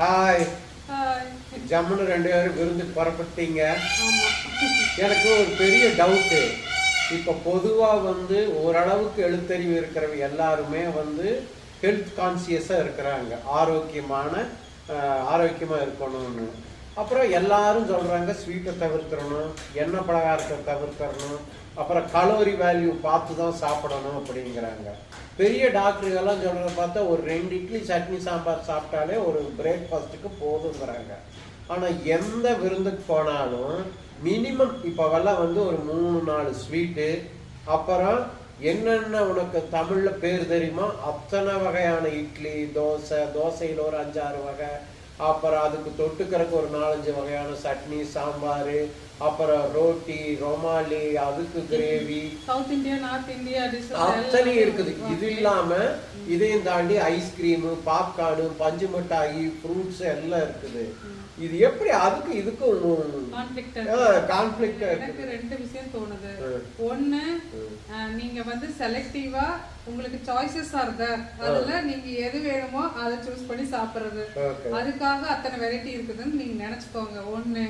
Hi. Hi. ஜம்முன்னு 2 பேரும் விருந்துக்கு புறப்பட்டீங்க. ஆமா. எனக்கு ஒரு பெரிய டவுட்டு. இப்போ பொதுவாக ஓரளவுக்கு எழுத்தறிவு இருக்கிறவங்க எல்லாருமே ஹெல்த் கான்சியஸாக இருக்கிறாங்க. ஆரோக்கியமாக இருக்கணும்னு. அப்புறம் எல்லாரும் சொல்கிறாங்க ஸ்வீட்டை தவிர்க்கிறணும், எண்ணெய் பலகாரத்தை தவிர்க்கிறணும், அப்புறம் கலோரி வேல்யூ பார்த்து தான் சாப்பிடணும் அப்படிங்கிறாங்க. பெரிய டாக்டர்கள்லாம் சொல்கிறத பார்த்தா ஒரு 2 இட்லி சட்னி சாம்பார் சாப்பிட்டாலே ஒரு பிரேக்ஃபாஸ்ட்டுக்கு போதுங்கிறாங்க. ஆனால் எந்த விருந்துக்கு போனாலும் மினிமம் இப்போவெல்லாம் ஒரு 3-4 ஸ்வீட்டு, அப்புறம் என்னென்ன உனக்கு தமிழில் பேர் தெரியுமோ அத்தனை வகையான இட்லி, தோசையில் ஒரு 5-6 வகை, அப்புறம் அதுக்கு தொட்டுக்கிறதுக்கு ஒரு 4-5 வகையான சட்னி, சாம்பார், அப்புறம் ரோட்டி, ரொமாலி, அதுக்கு gravy, south India, north India அத்தனை இருக்குது. இது இல்லாம இதையும் தாண்டி ஐஸ்கிரீமு, பாப்கார்னு, பஞ்சு மிட்டாயி, ஃப்ரூட்ஸ் எல்லாம் இருக்குது. இது எப்படி அதுக்கு இதுக்கும் கான்ஃபிளிக்ட்? எனக்கு 2 விஷயம் தோணுது. ஒண்ணு, நீங்க செலக்டிவா உங்களுக்கு சாய்ஸஸ் ஆர்தா, அதுல நீங்க எது வேணுமோ அதை சூஸ் பண்ணி சாப்பிடுறது, அதுக்காக அத்தனை வெரைட்டி இருக்குதுன்னு நீங்க நினைச்சுக்கோங்க. ஒண்ணு.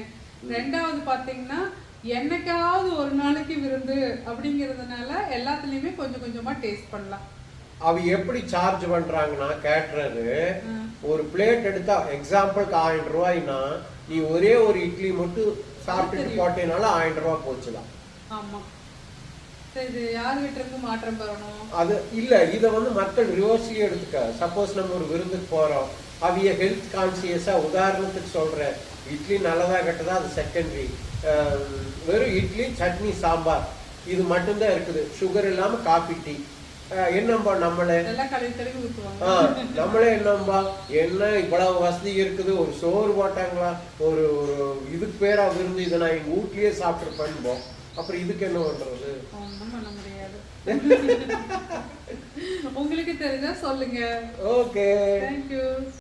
ரெண்டாவது பாத்தீங்கன்னா, என்னைக்காவது ஒரு நாளைக்கு விருந்து அப்படிங்கறதுனால எல்லாத்துலயுமே கொஞ்சம் கொஞ்சமா டேஸ்ட் பண்ணலாம். அவ எப்படி சார்ஜ் பண்றாங்கன்னா, கேட்டரரு ஒரு பிளேட் எடுத்தா எக்ஸாம்பிளுக்கு 1000 ரூபாய்னா நீ ஒரே ஒரு இட்லி மட்டும் சாப்பிட்டுட்டு போட்டேனால 1000 ரூபாய் போச்சுலாம். ஆமா. இது யார்கிட்ட இருந்து மாற்றம் பெறணும்? அது இல்ல, இத மக்கள் ரிவர்ஸ்லயே எடுத்துக்க. சப்போஸ் நம்ம ஒரு விருந்துக்கு போறோம், அவிய ஹெல்த் கான்சியஸா, உதாரணத்துக்கு சொல்றேன், இட்லி நல்லதா கெட்டதா அது செகண்டரி, வெறும் இட்லி சட்னி சாம்பார் இது மட்டும்தான் இருக்குது, சுகர் இல்லாம காபி டீ, என்னம்பா நம்மளே என்னம்பா என்ன இவ்வளவு வசதி இருக்குது, ஒரு சோறு போட்டாங்களா, ஒரு இதுக்கு பேரா விருந்து, இதை நான் எங்க வீட்லயே சாப்பிட்டுருப்பேன்போம். அப்புறம் இதுக்கு என்ன பண்றது? பண்ண முடியாது. உங்களுக்கு தெரிஞ்சா சொல்லுங்க. Okay, thank you.